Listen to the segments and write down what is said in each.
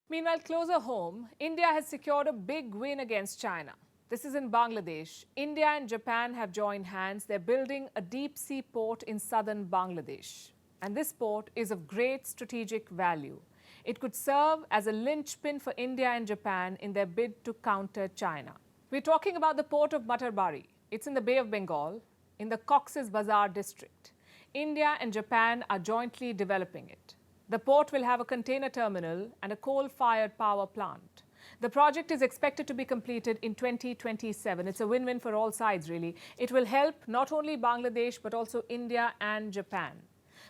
Meanwhile, closer home, India has secured a big win against China. This is in Bangladesh. India and Japan have joined hands. They're building a deep-sea port in southern Bangladesh. And this port is of great strategic value. It could serve as a linchpin for India and Japan in their bid to counter China. We're talking about the port of Matarbari. It's in the Bay of Bengal, in the Cox's Bazar district. India and Japan are jointly developing it. The port will have a container terminal and a coal-fired power plant. The project is expected to be completed in 2027. It's a win-win for all sides, really. It will help not only Bangladesh, but also India and Japan.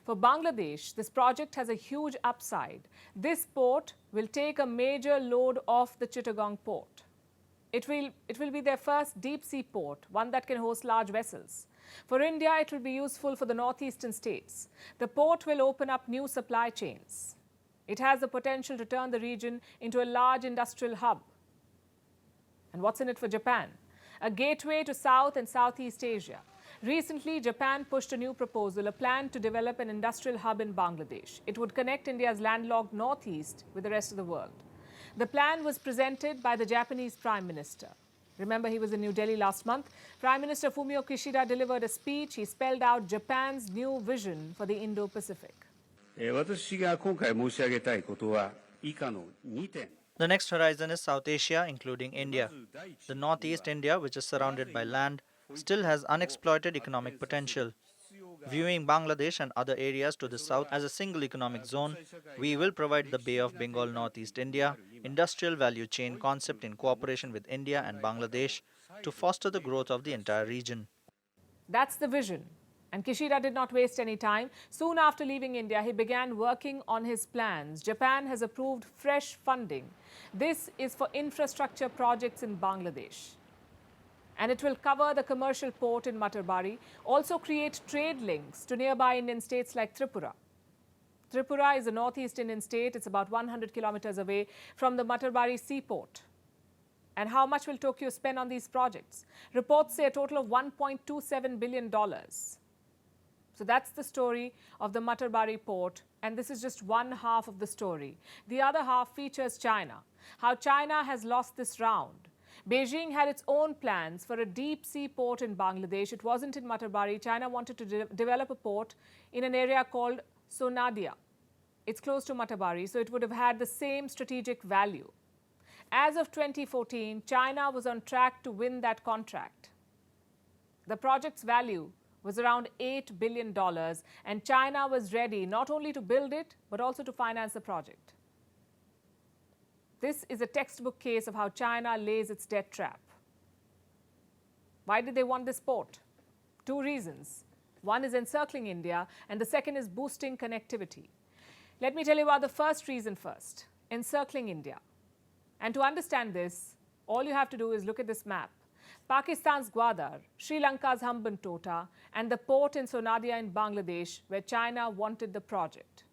For Bangladesh, this project has a huge upside. This port will take a major load off the Chittagong port. It will be their first deep-sea port, one that can host large vessels. For India, it will be useful for the northeastern states. The port will open up new supply chains. It has the potential to turn the region into a large industrial hub. And what's in it for Japan? A gateway to South and Southeast Asia. Recently, Japan pushed a new proposal, a plan to develop an industrial hub in Bangladesh. It would connect India's landlocked northeast with the rest of the world. The plan was presented by the Japanese Prime Minister. Remember, he was in New Delhi last month. Prime Minister Fumio Kishida delivered a speech. He spelled out Japan's new vision for the Indo-Pacific. The next horizon is South Asia, including India. The Northeast India, which is surrounded by land, still has unexploited economic potential. Viewing Bangladesh and other areas to the south as a single economic zone, we will provide the Bay of Bengal Northeast India industrial value chain concept in cooperation with India and Bangladesh to foster the growth of the entire region. That's the vision. And Kishida did not waste any time. Soon after leaving India, he began working on his plans. Japan has approved fresh funding. This is for infrastructure projects in Bangladesh. And it will cover the commercial port in Matarbari, also create trade links to nearby Indian states like Tripura. Tripura is a northeast Indian state. It's about 100 kilometers away from the Matarbari seaport. And how much will Tokyo spend on these projects? Reports say a total of $1.27 billion. So that's the story of the Matarbari port, and this is just one half of the story. The other half features China, how China has lost this round. Beijing had its own plans for a deep-sea port in Bangladesh. It wasn't in Matarbari. China wanted to develop a port in an area called Sonadia. It's close to Matarbari, so it would have had the same strategic value. As of 2014, China was on track to win that contract. The project's value was around $8 billion, and China was ready not only to build it, but also to finance the project. This is a textbook case of how China lays its debt trap. Why did they want this port? Two reasons. One is encircling India, and the second is boosting connectivity. Let me tell you about the first reason first, encircling India. And to understand this, all you have to do is look at this map. Pakistan's Gwadar, Sri Lanka's Hambantota, and the port in Sonadia in Bangladesh, where China wanted the project.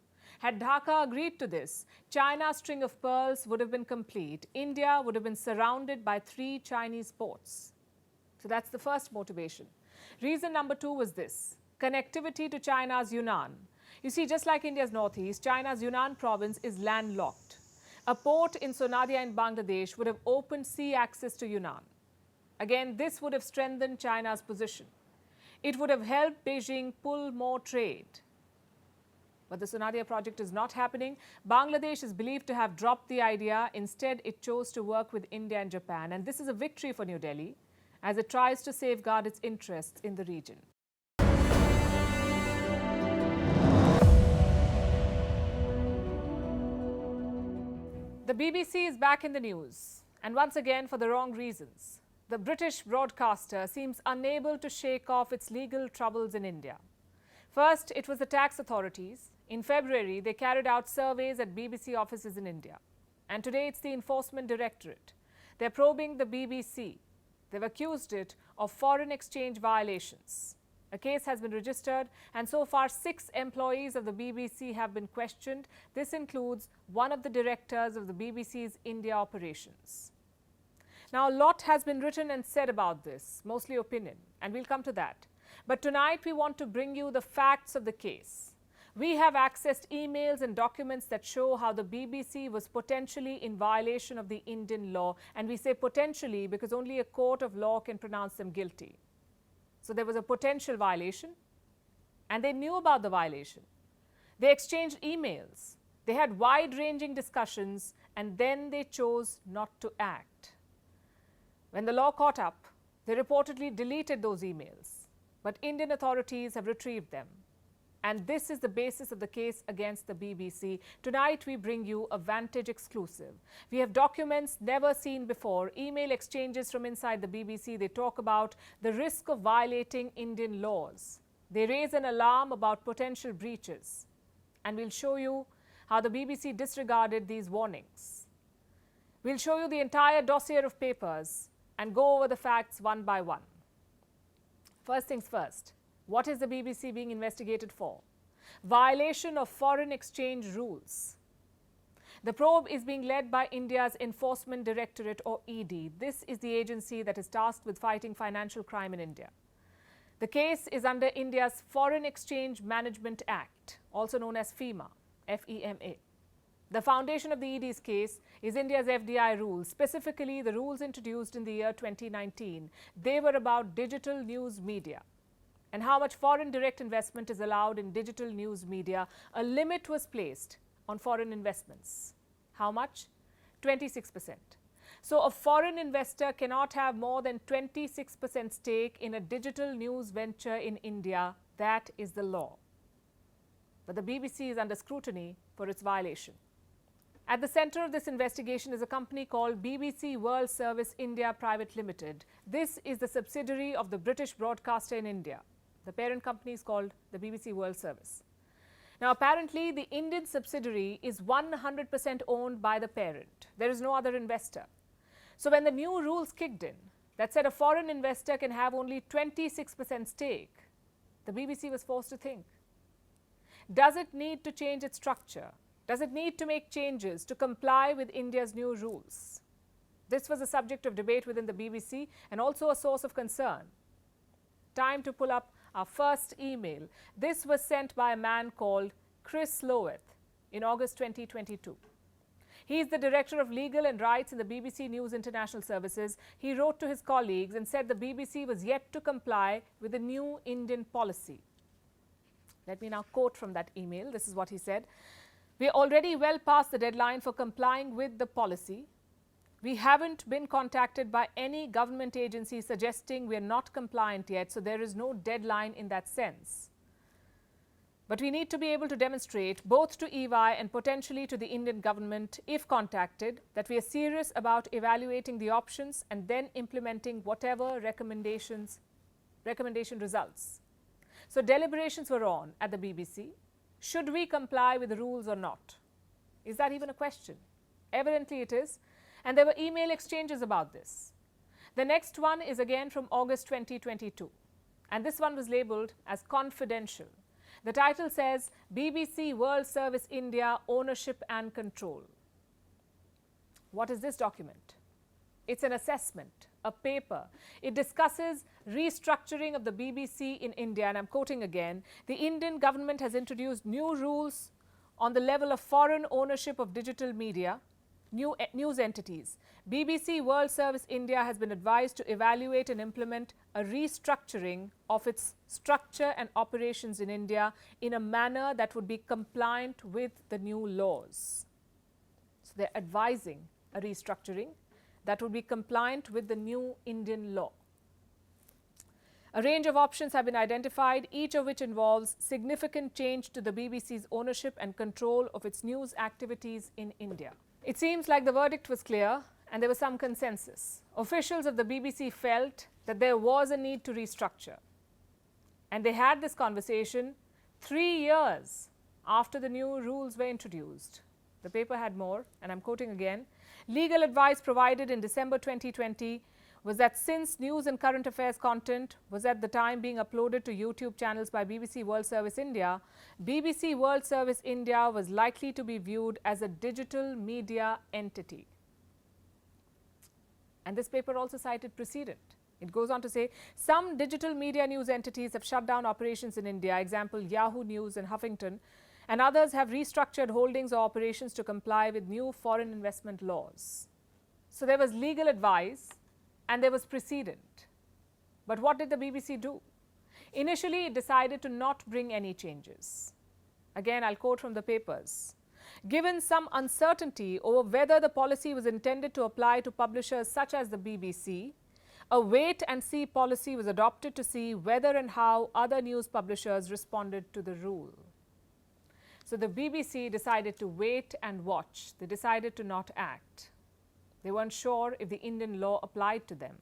Had Dhaka agreed to this, China's string of pearls would have been complete. India would have been surrounded by 3 Chinese ports. So that's the first motivation. Reason number 2 was this, connectivity to China's Yunnan. You see, just like India's northeast, China's Yunnan province is landlocked. A port in Sonadia in Bangladesh would have opened sea access to Yunnan. Again, this would have strengthened China's position. It would have helped Beijing pull more trade. But the Sonadia project is not happening. Bangladesh is believed to have dropped the idea. Instead, it chose to work with India and Japan. And this is a victory for New Delhi as it tries to safeguard its interests in the region. The BBC is back in the news, and once again for the wrong reasons. The British broadcaster seems unable to shake off its legal troubles in India. First, it was the tax authorities. In February, they carried out surveys at BBC offices in India. And today, it's the Enforcement Directorate. They're probing the BBC. They've accused it of foreign exchange violations. A case has been registered, and so far 6 employees of the BBC have been questioned. This includes one of the directors of the BBC's India operations. Now, a lot has been written and said about this, mostly opinion, and we'll come to that. But tonight, we want to bring you the facts of the case. We have accessed emails and documents that show how the BBC was potentially in violation of the Indian law. And we say potentially because only a court of law can pronounce them guilty. So there was a potential violation, and they knew about the violation. They exchanged emails. They had wide-ranging discussions, and then they chose not to act. When the law caught up, they reportedly deleted those emails, but Indian authorities have retrieved them. And this is the basis of the case against the BBC. Tonight, we bring you a Vantage exclusive. We have documents never seen before, email exchanges from inside the BBC. They talk about the risk of violating Indian laws. They raise an alarm about potential breaches. And we'll show you how the BBC disregarded these warnings. We'll show you the entire dossier of papers and go over the facts one by one. First things first. What is the BBC being investigated for? Violation of foreign exchange rules. The probe is being led by India's Enforcement Directorate, or ED. This is the agency that is tasked with fighting financial crime in India. The case is under India's Foreign Exchange Management Act, also known as FEMA, F-E-M-A. The foundation of the ED's case is India's FDI rules, specifically the rules introduced in the year 2019. They were about digital news media and how much foreign direct investment is allowed in digital news media. A limit was placed on foreign investments. How much? 26%. So a foreign investor cannot have more than 26% stake in a digital news venture in India. That is the law. But the BBC is under scrutiny for its violation. At the centre of this investigation is a company called BBC World Service India Private Limited. This is the subsidiary of the British broadcaster in India. The parent company is called the BBC World Service. Now, apparently, the Indian subsidiary is 100% owned by the parent. There is no other investor. So when the new rules kicked in that said a foreign investor can have only 26% stake, the BBC was forced to think. Does it need to change its structure? Does it need to make changes to comply with India's new rules? This was a subject of debate within the BBC and also a source of concern. Time to pull up our first email. This was sent by a man called Chris Loweth in August 2022. He is the Director of Legal and Rights in the BBC News International Services. He wrote to his colleagues and said the BBC was yet to comply with the new Indian policy. Let me now quote from that email. This is what he said. "We are already well past the deadline for complying with the policy. We haven't been contacted by any government agency suggesting we are not compliant yet, so there is no deadline in that sense. But we need to be able to demonstrate both to EY and potentially to the Indian government, if contacted, that we are serious about evaluating the options and then implementing whatever recommendation results." So deliberations were on at the BBC. Should we comply with the rules or not? Is that even a question? Evidently it is. And there were email exchanges about this. The next one is again from August 2022. And this one was labeled as confidential. The title says, BBC World Service India Ownership and Control. What is this document? It's an assessment, a paper. It discusses restructuring of the BBC in India. And I'm quoting again, the Indian government has introduced new rules on the level of foreign ownership of digital media, new news entities. BBC World Service India has been advised to evaluate and implement a restructuring of its structure and operations in India in a manner that would be compliant with the new laws. So they're advising a restructuring that would be compliant with the new Indian law. A range of options have been identified, each of which involves significant change to the BBC's ownership and control of its news activities in India. It seems like the verdict was clear and there was some consensus. Officials of the BBC felt that there was a need to restructure. And they had this conversation 3 years after the new rules were introduced. The paper had more, and I'm quoting again. Legal advice provided in December 2020 was that since news and current affairs content was at the time being uploaded to YouTube channels by BBC World Service India, BBC World Service India was likely to be viewed as a digital media entity. And this paper also cited precedent. It goes on to say, some digital media news entities have shut down operations in India, example Yahoo News and Huffington. and others have restructured holdings or operations to comply with new foreign investment laws. So there was legal advice and there was precedent. But what did the BBC do? Initially, it decided to not bring any changes. Again, I'll quote from the papers. Given some uncertainty over whether the policy was intended to apply to publishers such as the BBC, a wait-and-see policy was adopted to see whether and how other news publishers responded to the rule. So the BBC decided to wait and watch. They decided to not act. They weren't sure if the Indian law applied to them.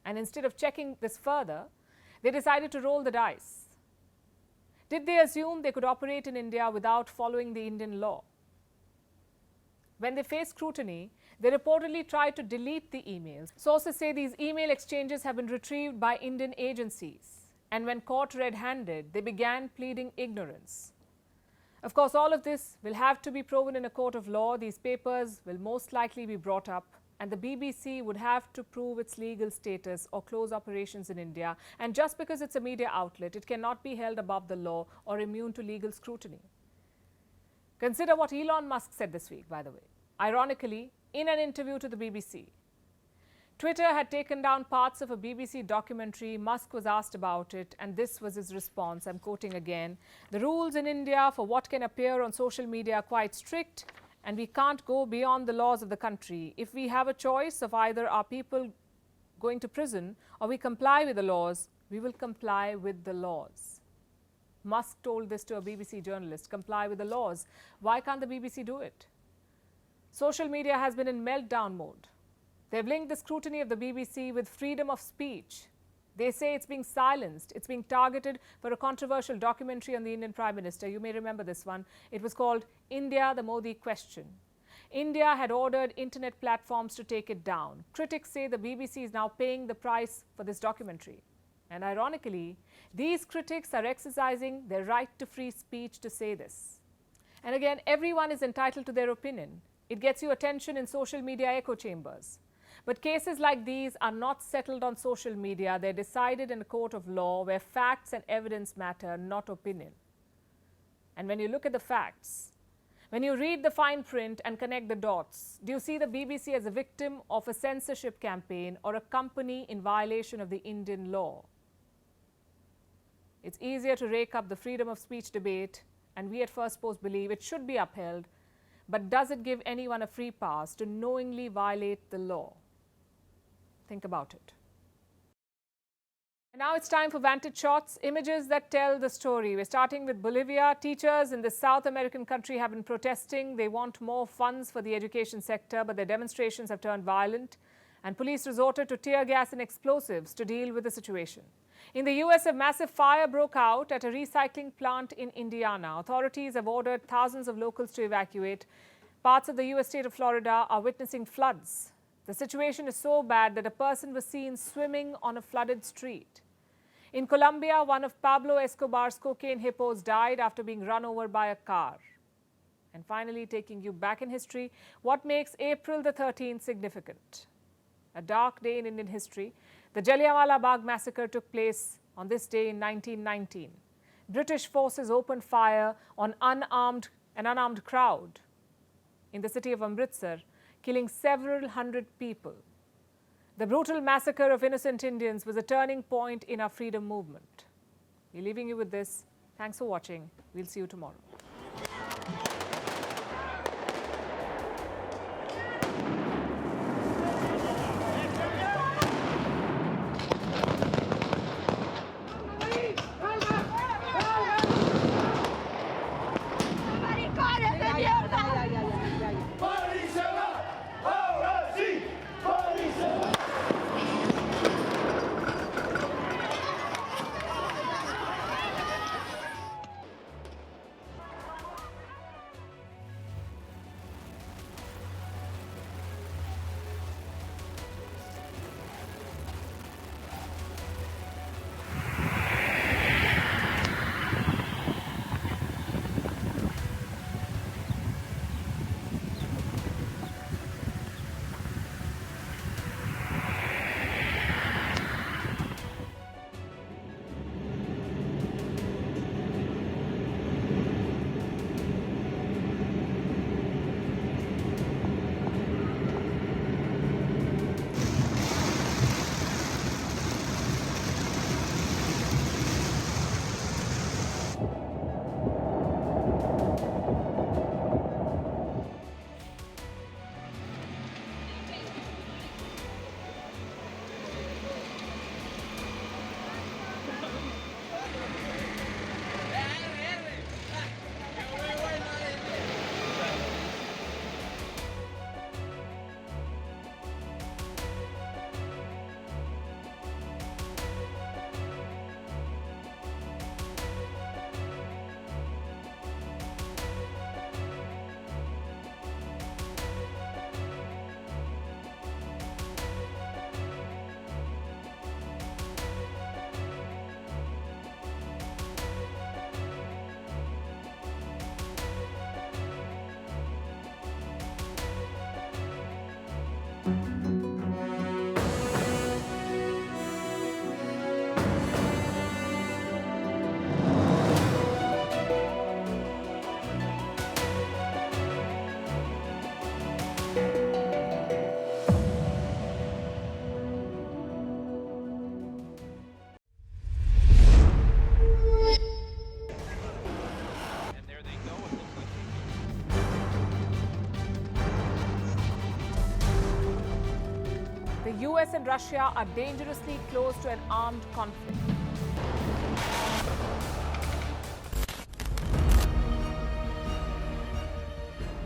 And instead of checking this further, they decided to roll the dice. Did they assume they could operate in India without following the Indian law? When they faced scrutiny, they reportedly tried to delete the emails. Sources say these email exchanges have been retrieved by Indian agencies. And when caught red-handed, they began pleading ignorance. Of course, all of this will have to be proven in a court of law. These papers will most likely be brought up, and the BBC would have to prove its legal status or close operations in India. And just because it's a media outlet, it cannot be held above the law or immune to legal scrutiny. Consider what Elon Musk said this week, by the way. Ironically, in an interview to the BBC, Twitter had taken down parts of a BBC documentary. Musk was asked about it, and this was his response. I'm quoting again. "The rules in India for what can appear on social media are quite strict, and we can't go beyond the laws of the country. If we have a choice of either our people going to prison or we comply with the laws, we will comply with the laws." Musk told this to a BBC journalist, comply with the laws. Why can't the BBC do it? Social media has been in meltdown mode. They've linked the scrutiny of the BBC with freedom of speech. They say it's being silenced. It's being targeted for a controversial documentary on the Indian Prime Minister. You may remember this one. It was called India, the Modi Question. India had ordered internet platforms to take it down. Critics say the BBC is now paying the price for this documentary. And ironically, these critics are exercising their right to free speech to say this. And again, everyone is entitled to their opinion. It gets you attention in social media echo chambers. But cases like these are not settled on social media. They're decided in a court of law where facts and evidence matter, not opinion. And when you look at the facts, when you read the fine print and connect the dots, do you see the BBC as a victim of a censorship campaign or a company in violation of the Indian law? It's easier to rake up the freedom of speech debate, and we at Firstpost believe it should be upheld. But does it give anyone a free pass to knowingly violate the law? Think about it. And now it's time for Vantage Shots, images that tell the story. We're starting with Bolivia. Teachers in the South American country have been protesting. They want more funds for the education sector, but their demonstrations have turned violent, and police resorted to tear gas and explosives to deal with the situation. In the US, a massive fire broke out at a recycling plant in Indiana. Authorities have ordered thousands of locals to evacuate. Parts of the US state of Florida are witnessing floods. The situation is so bad that a person was seen swimming on a flooded street. In Colombia, one of Pablo Escobar's cocaine hippos died after being run over by a car. And finally, taking you back in history, what makes April the 13th significant? A dark day in Indian history. The Jallianwala Bagh Massacre took place on this day in 1919. British forces opened fire on an unarmed crowd in the city of Amritsar, killing several hundred people. The brutal massacre of innocent Indians was a turning point in our freedom movement. We're leaving you with this. Thanks for watching. We'll see you tomorrow. US and Russia are dangerously close to an armed conflict.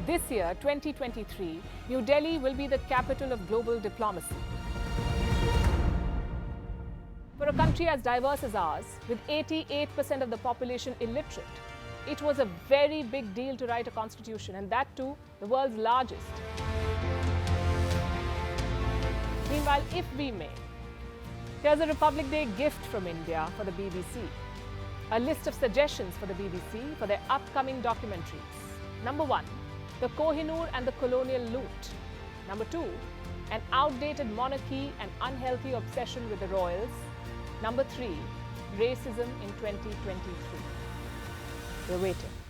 This year, 2023, New Delhi will be the capital of global diplomacy. For a country as diverse as ours, with 88% of the population illiterate, it was a very big deal to write a constitution, and that too, the world's largest. Meanwhile, if we may, here's a Republic Day gift from India for the BBC. A list of suggestions for the BBC for their upcoming documentaries. Number 1, the Kohinoor and the colonial loot. Number 2, an outdated monarchy and unhealthy obsession with the royals. Number 3, racism in 2023. We're waiting.